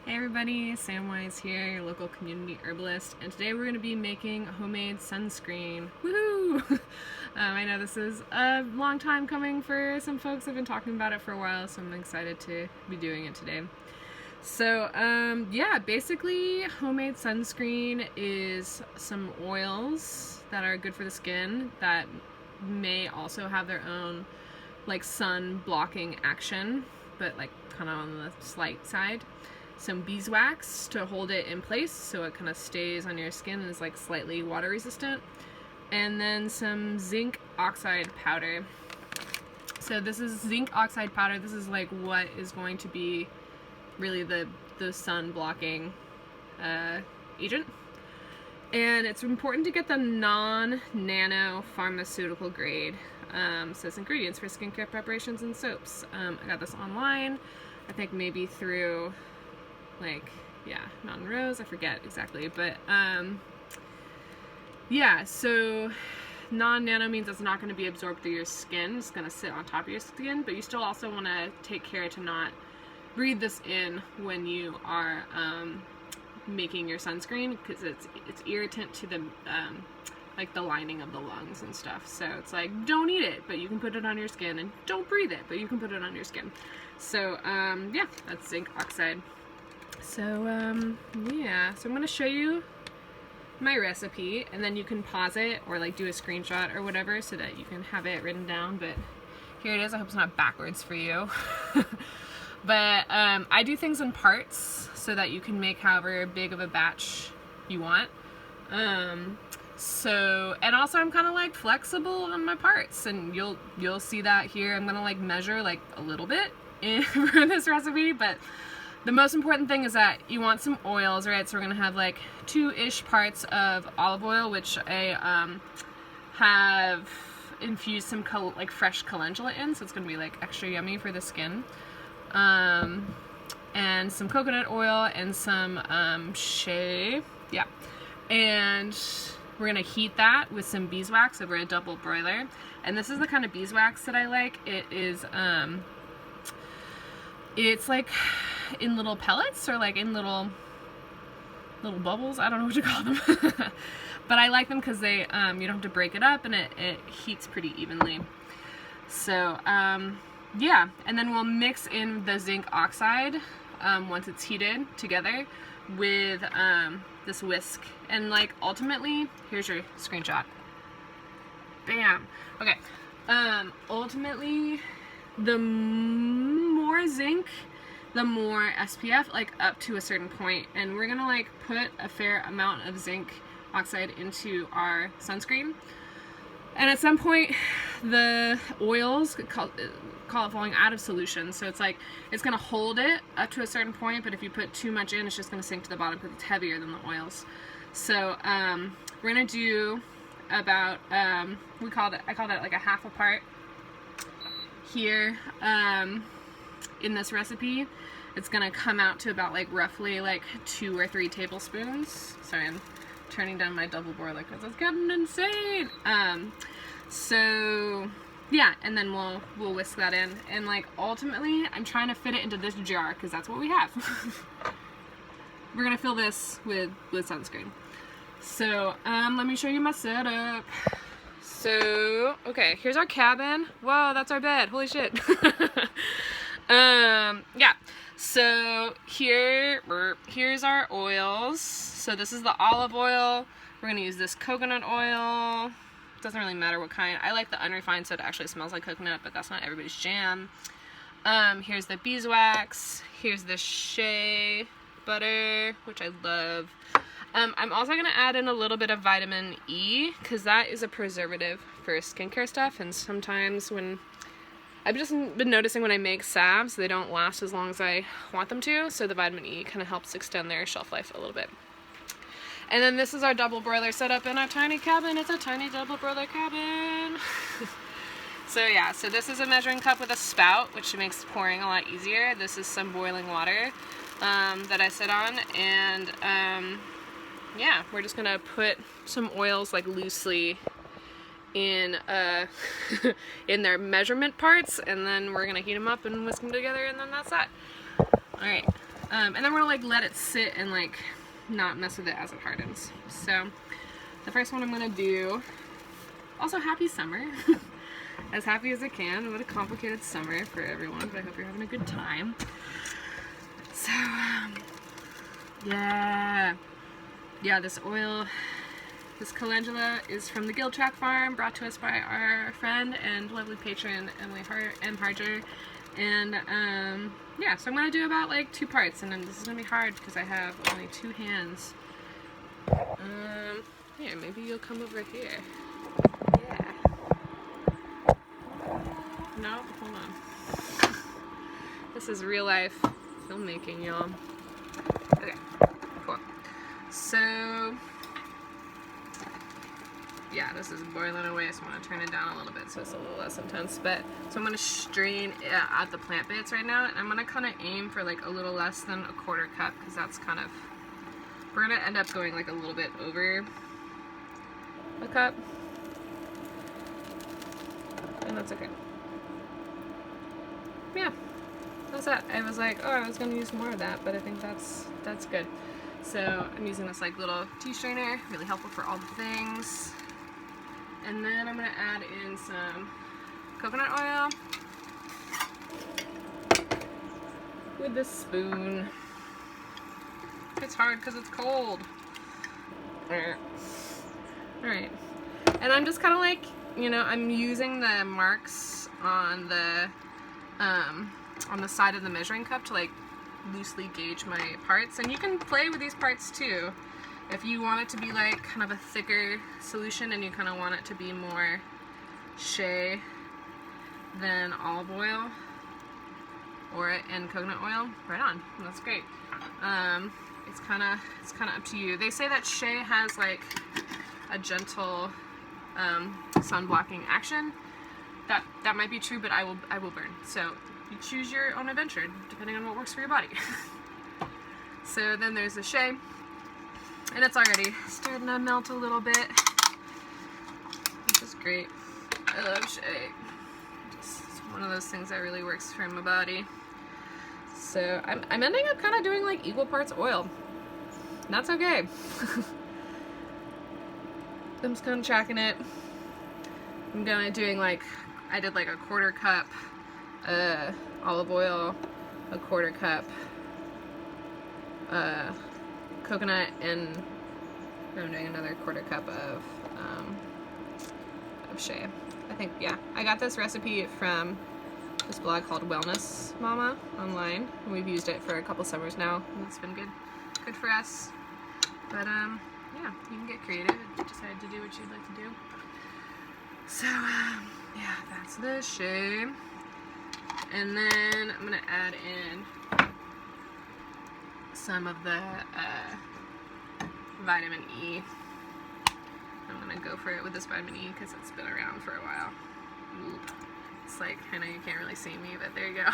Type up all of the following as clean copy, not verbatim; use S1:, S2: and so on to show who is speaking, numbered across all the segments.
S1: Hey everybody, Samwise here, your local community herbalist, and today we're going to be making homemade sunscreen. Woohoo! I know this is a long time coming for some folks. I've been talking about it for a while, so I'm excited to be doing it today. So, yeah, basically homemade sunscreen is some oils that are good for the skin that may also have their own like sun blocking action, but like kind of on the slight side. Some beeswax to hold it in place so it kind of stays on your skin and is like slightly water resistant, and then some zinc oxide powder. So this is zinc oxide powder. This is like what is going to be really the sun blocking agent, and it's important to get the non-nano pharmaceutical grade. Says ingredients for skincare preparations and soaps. I got this online, I think maybe through Mountain Rose, I forget exactly, but yeah, so non-nano means it's not going to be absorbed through your skin, it's going to sit on top of your skin, but you still also want to take care to not breathe this in when you are making your sunscreen, because it's irritant to the like the lining of the lungs and stuff. So it's like, don't eat it, but you can put it on your skin, and don't breathe it, but you can put it on your skin. So yeah, that's zinc oxide. So yeah, so I'm going to show you my recipe, and then you can pause it or like do a screenshot or whatever so that you can have it written down. But here it is. I hope it's not backwards for you. But I do things in parts so that you can make however big of a batch you want. So, and also I'm kind of like flexible on my parts, and you'll see that here. I'm gonna like measure like a little bit for this recipe, but the most important thing is that you want some oils, right? So we're gonna have like 2-ish parts of olive oil, which I have infused some like fresh calendula in, so it's gonna be like extra yummy for the skin. And some coconut oil and some shea, yeah. And we're gonna heat that with some beeswax over a double broiler. And this is the kind of beeswax that I like. It is it's like in little pellets or like in little bubbles. I don't know what to call them. But I like them because they you don't have to break it up, and it heats pretty evenly. So yeah, and then we'll mix in the zinc oxide once it's heated together with this whisk. And like ultimately, here's your screenshot. Bam. Okay. Ultimately, the more zinc, the more SPF, like up to a certain point. And we're gonna like put a fair amount of zinc oxide into our sunscreen. And at some point, the oils call it falling out of solution. So it's like, it's gonna hold it up to a certain point, but if you put too much in, it's just gonna sink to the bottom because it's heavier than the oils. So we're gonna do about, I called it like a half a part here in this recipe. It's gonna come out to about like roughly like 2 or 3 tablespoons. Sorry, I'm turning down my double boiler because it's getting insane. So yeah, and then we'll whisk that in, and like ultimately I'm trying to fit it into this jar because that's what we have. We're gonna fill this with sunscreen. So let me show you my setup. So okay, here's our cabin. Whoa, that's our bed. Holy shit. Yeah. So here's our oils. So this is the olive oil. We're gonna use this coconut oil. Doesn't really matter what kind. I like the unrefined, so it actually smells like coconut, but that's not everybody's jam. Here's the beeswax. Here's the Shea Butter, which I love. I'm also going to add in a little bit of vitamin E, because that is a preservative for skincare stuff, and sometimes when I've just been noticing when I make salves, they don't last as long as I want them to, so the vitamin E kind of helps extend their shelf life a little bit. And then this is our double broiler setup in our tiny cabin. It's a tiny double broiler cabin. So yeah, so this is a measuring cup with a spout, which makes pouring a lot easier. This is some boiling water that I sit on, and yeah, we're just gonna put some oils like loosely in in their measurement parts, and then we're gonna heat them up and whisk them together, and then that's that. All right. And then we're gonna like let it sit and like not mess with it as it hardens. So the first one I'm gonna do, also happy summer. As happy as I can. What a complicated summer for everyone, but I hope you're having a good time. So yeah, this oil, this calendula is from the Giltrap farm, brought to us by our friend and lovely patron Emily Harger. And yeah, so I'm gonna do about like 2 parts, and then this is gonna be hard because I have only 2 hands. Here, maybe you'll come over here. Yeah. No, hold on. This is real life filmmaking, y'all. Okay, cool. So yeah, this is boiling away, so I'm going to turn it down a little bit so it's a little less intense. But so I'm going to strain out the plant bits right now, and I'm going to kind of aim for like a little less than a 1/4 cup, because that's kind of, we're going to end up going like a little bit over a cup, and that's okay. Yeah, that's that. I was like, oh, I was going to use more of that, but I think that's good. So I'm using this like little tea strainer, really helpful for all the things. And then I'm going to add in some coconut oil with this spoon. It's hard because it's cold. Alright. And I'm just kind of like, you know, I'm using the marks on the side of the measuring cup to like loosely gauge my parts. And you can play with these parts too. If you want it to be like kind of a thicker solution and you kind of want it to be more shea than olive oil and coconut oil, right on. That's great. It's kind of up to you. They say that shea has like a gentle sun blocking action. That might be true, but I will burn. So you choose your own adventure depending on what works for your body. So then there's the shea. And it's already starting to melt a little bit, which is great. I love shea. It's one of those things that really works for my body. So I'm ending up kind of doing like equal parts oil. And that's okay. I'm just kind of tracking it. I'm gonna doing like, I did like a 1/4 cup olive oil, a 1/4 cup coconut, and I'm doing another 1/4 cup of shea. I think, yeah. I got this recipe from this blog called Wellness Mama online, and we've used it for a couple summers now, and it's been good for us. But yeah, you can get creative and decide to do what you'd like to do. So yeah, that's the shea. And then I'm gonna add in some of the vitamin E. I'm gonna go for it with this vitamin E because it's been around for a while. Ooh. It's like, I know you can't really see me, but there you go.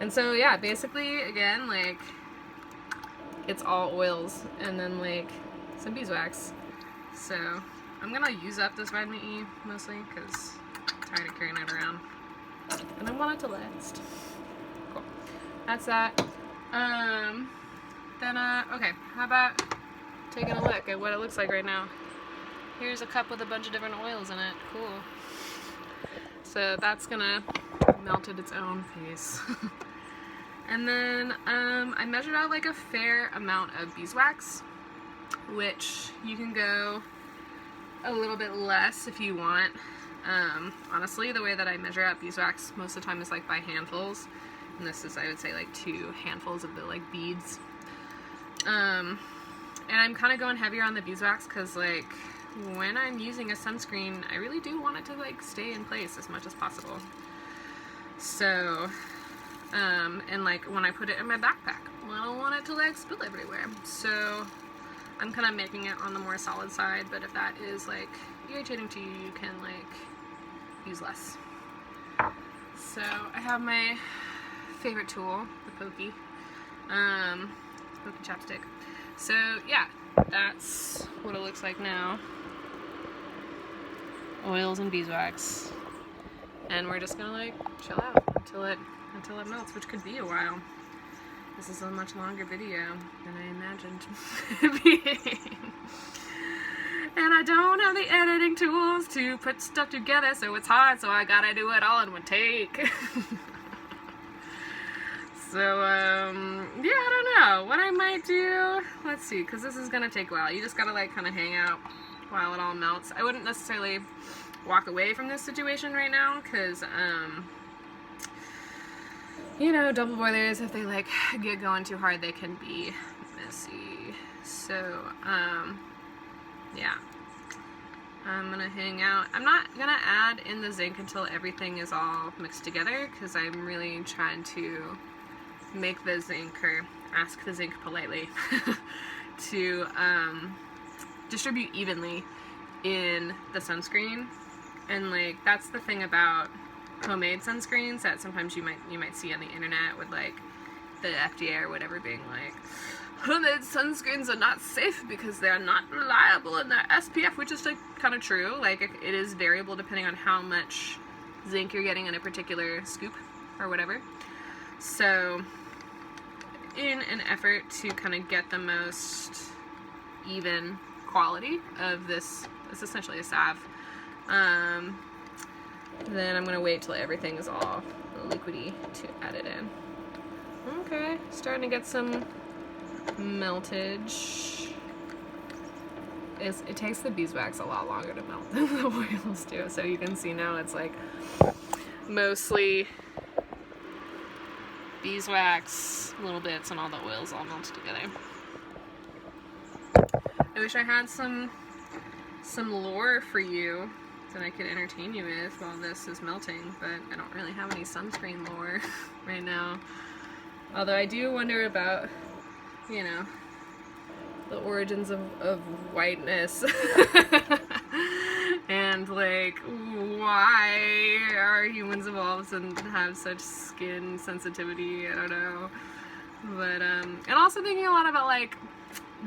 S1: And so yeah, basically again, like, it's all oils and then like some beeswax. So I'm gonna use up this vitamin E mostly because I'm tired of carrying it around and I want it to last. Cool. That's that. Then okay, how about taking a look at what it looks like right now. Here's a cup with a bunch of different oils in it. Cool. So that's gonna melt at its own pace. And then I measured out like a fair amount of beeswax, which you can go a little bit less if you want. Honestly, the way that I measure out beeswax most of the time is like by handfuls, and this is, I would say, like 2 handfuls of the like beads. And I'm kind of going heavier on the beeswax because like when I'm using a sunscreen, I really do want it to like stay in place as much as possible. So and like when I put it in my backpack, I don't want it to like spill everywhere. So I'm kind of making it on the more solid side, but if that is like irritating to you, you can like use less. So I have my favorite tool, the pokey chapstick. So yeah, that's what it looks like now. Oils and beeswax. And we're just gonna like chill out until it until it melts, which could be a while. This is a much longer video than I imagined it being. And I don't have the editing tools to put stuff together, so it's hard, so I gotta do it all in one take. So, yeah, I don't know. What I might do, let's see, because this is gonna take a while. You just gotta, like, kind of hang out while it all melts. I wouldn't necessarily walk away from this situation right now, because, you know, double boilers, if they, like, get going too hard, they can be messy. So, yeah. I'm gonna hang out. I'm not gonna add in the zinc until everything is all mixed together, because I'm really trying to make the zinc, or ask the zinc politely, to distribute evenly in the sunscreen. And, like, that's the thing about homemade sunscreens that sometimes you might see on the internet with, like, the FDA or whatever being like, homemade sunscreens are not safe because they're not reliable in their SPF, which is, like, kind of true. Like, it is variable depending on how much zinc you're getting in a particular scoop or whatever. So, in an effort to kind of get the most even quality of this, it's essentially a salve, then I'm going to wait till everything is all liquidy to add it in. Okay, starting to get some meltage. It takes the beeswax a lot longer to melt than the oils do, so you can see now it's like mostly beeswax, little bits, and all the oils all melted together. I wish I had some lore for you that I could entertain you with while this is melting, but I don't really have any sunscreen lore right now. Although I do wonder about, you know, the origins of whiteness. And, like, why are humans evolved and have such skin sensitivity? I don't know. But, and also thinking a lot about, like,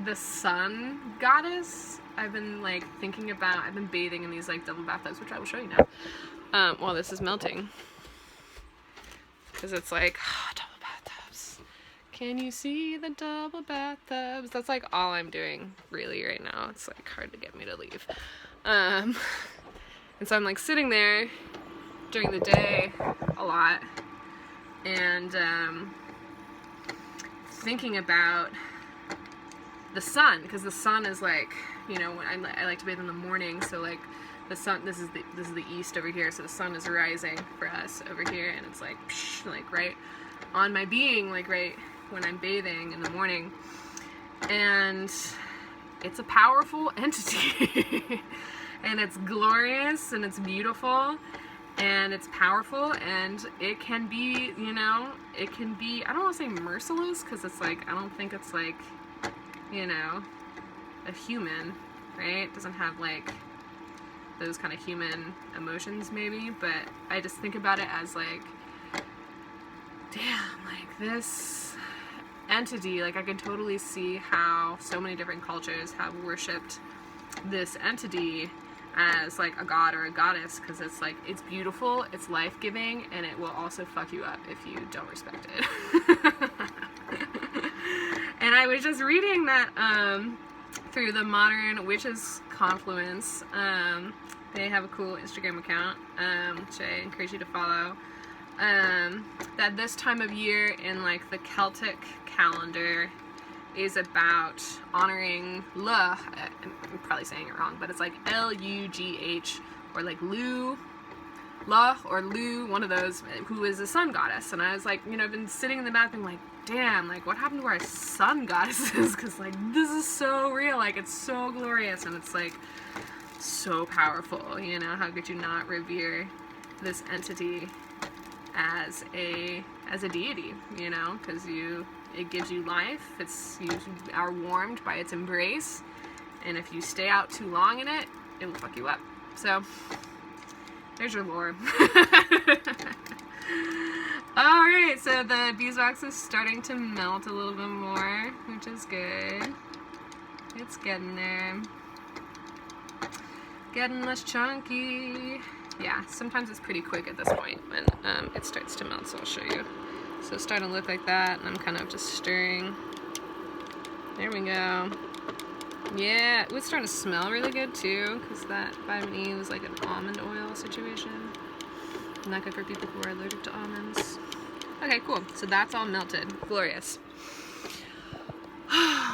S1: the sun goddess. I've been, like, thinking about, I've been bathing in these, like, double bathtubs, which I will show you now, while this is melting. Because it's like, oh, double bathtubs. Can you see the double bathtubs? That's, like, all I'm doing, really, right now. It's, like, hard to get me to leave. And so I'm, like, sitting there during the day a lot, and, thinking about the sun, because the sun is, like, you know, when I like to bathe in the morning, so, like, the sun, this is the east over here, so the sun is rising for us over here, and it's like, psh, like, right on my being, like, right when I'm bathing in the morning. And it's a powerful entity. And it's glorious, and it's beautiful, and it's powerful, and it can be, you know, it can be, I don't want to say merciless, because it's like, I don't think it's like, you know, a human, right? It doesn't have, like, those kind of human emotions, maybe, but I just think about it as, like, damn, like, this entity, like, I can totally see how so many different cultures have worshipped this entity as, like, a god or a goddess, because it's, like, it's beautiful, it's life-giving, and it will also fuck you up if you don't respect it. And I was just reading that, through the Modern Witches Confluence. They have a cool Instagram account, which I encourage you to follow, that this time of year in, like, the Celtic calendar is about honoring Lugh. I'm probably saying it wrong, but it's like L-U-G-H, or like Lugh, or Lu, one of those, who is a sun goddess. And I was like, you know, I've been sitting in the bathroom like, damn, like, what happened to our sun goddesses? Because, like, this is so real, like, it's so glorious, and it's, like, so powerful, you know? How could you not revere this entity as a deity, you know? Because it gives you life, you are warmed by its embrace, and if you stay out too long in it, it will fuck you up. So, there's your lore. Alright, so the beeswax is starting to melt a little bit more, which is good. It's getting there. Getting less chunky. yeah, sometimes it's pretty quick at this point when it starts to melt, so I'll show you. So it's starting to look like that, and I'm kind of just stirring. There we go. Yeah, it was starting to smell really good too, because that vitamin E was like an almond oil situation. Not good for people who are allergic to almonds. Okay, cool. So that's all melted. Glorious.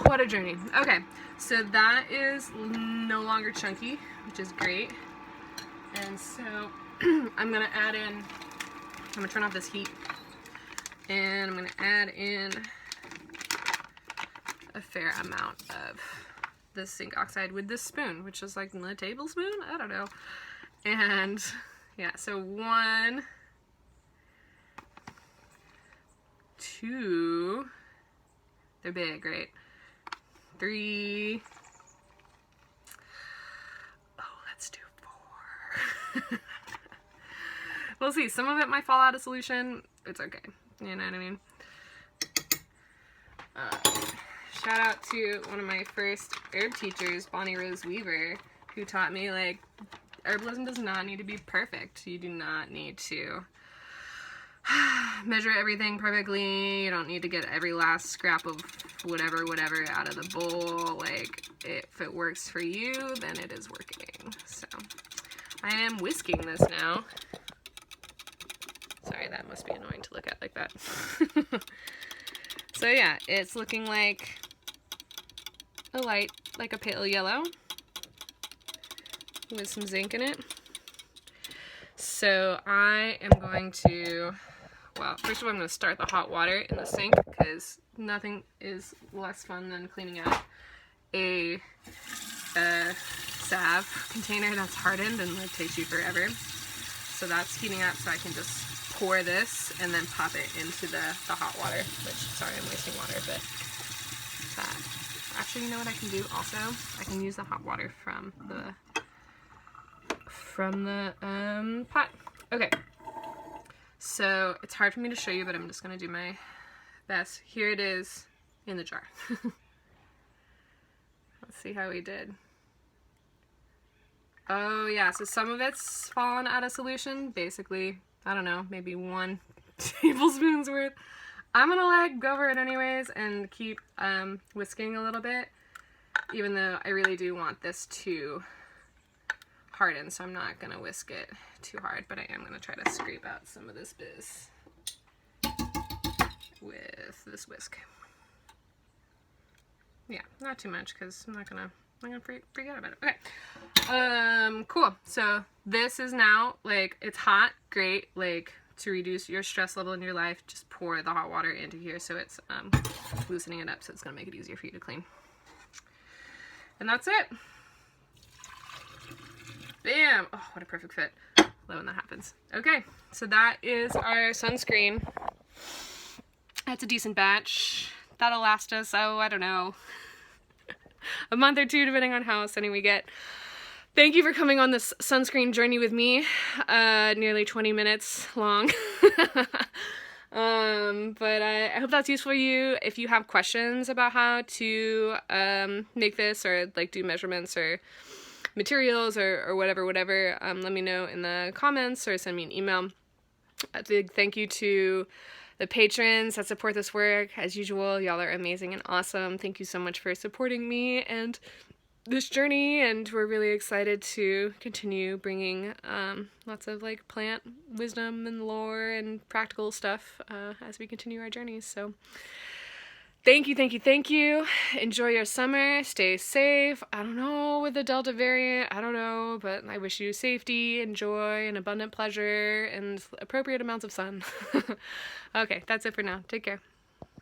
S1: What a journey. Okay, so that is no longer chunky, which is great. And so I'm gonna add in, I'm gonna turn off this heat, and I'm gonna add in a fair amount of this zinc oxide with this spoon, which is like a tablespoon, I don't know. And yeah, so 1, 2, they're big, right? 3, oh, let's do 4. We'll see, some of it might fall out of solution, it's okay, you know what I mean? Shout out to one of my first herb teachers, Bonnie Rose Weaver, who taught me, like, herbalism does not need to be perfect. You do not need to measure everything perfectly. You don't need to get every last scrap of whatever out of the bowl. Like, if it works for you, then it is working. So, I am whisking this now. Sorry, that must be annoying to look at like that. So yeah, it's looking like a light, like a pale yellow with some zinc in it. So I am going to, well, first of all I'm going to start the hot water in the sink, because nothing is less fun than cleaning out a salve container that's hardened and it takes you forever. So that's heating up, so I can just pour this and then pop it into the hot water, which, sorry, I'm wasting water, but actually, you know what I can do also? I can use the hot water from the pot. Okay, so it's hard for me to show you, but I'm just going to do my best. Here it is in the jar. Let's see how we did. Oh yeah, so some of it's fallen out of solution, basically, I don't know, maybe 1 tablespoon's worth. I'm gonna let go over it anyways and keep whisking a little bit, even though I really do want this to harden, so I'm not gonna whisk it too hard, but I am gonna try to scrape out some of this biz with this whisk. Yeah, not too much, because I'm gonna forget about it. Okay. Cool. So this is now, like, it's hot, great, like, to reduce your stress level in your life, just pour the hot water into here, so it's loosening it up, so it's gonna make it easier for you to clean. And that's it. Bam! Oh, what a perfect fit. Love when that happens. Okay, so that is our sunscreen. That's a decent batch. That'll last us, oh, I don't know, a month or 2, depending on how sunny we get. Thank you for coming on this sunscreen journey with me. Nearly 20 minutes long. But I hope that's useful for you. If you have questions about how to make this, or like do measurements or materials or whatever, let me know in the comments or send me an email. A big thank you to the patrons that support this work. As usual, y'all are amazing and awesome. Thank you so much for supporting me and this journey, and we're really excited to continue bringing lots of like plant wisdom and lore and practical stuff as we continue our journeys. So thank you. Enjoy your summer. Stay safe. I don't know with the Delta variant, I don't know, but I wish you safety, joy, and abundant pleasure, and appropriate amounts of sun. Okay, that's it for now. Take care.